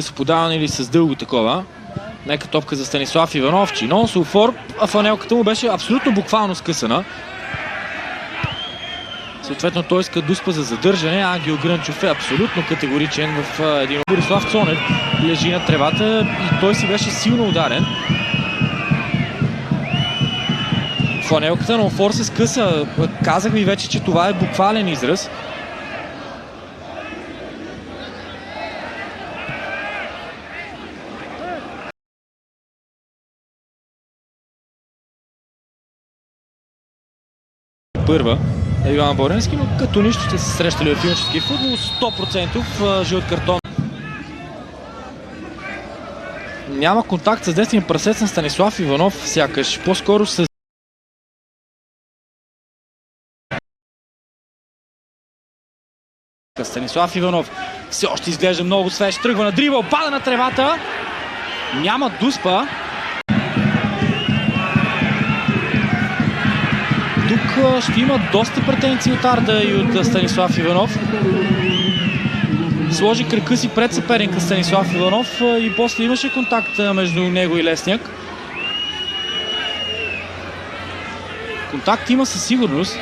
с подаване или с дълго такова. Нека топка за Станислав Иванов. Чинон Сулфор, а фанелката му беше абсолютно буквално скъсана. Съответно той иска дуспа за задържане. Ангел Грънчов е абсолютно категоричен в един. Борислав Цонев лежи на тревата и той си беше силно ударен. Фанелката на Офор се скъса. Казах ви вече, че това е буквален израз. Първа е Иван Боренски, но като нищо ще се срещали в юношески футбол. 100% жълт картон. Няма контакт с десния прасец на Станислав Иванов, сякаш по-скоро с Станислав Иванов. Все още изглежда много свеж. Тръгва на дрибъл, пада на тревата. Няма дуспа. Тук ще има доста претенции от Арда и от Станислав Иванов. Сложи кръка си пред съперника Станислав Иванов и после имаше контакт между него и Лесняк. Контакт има със сигурност.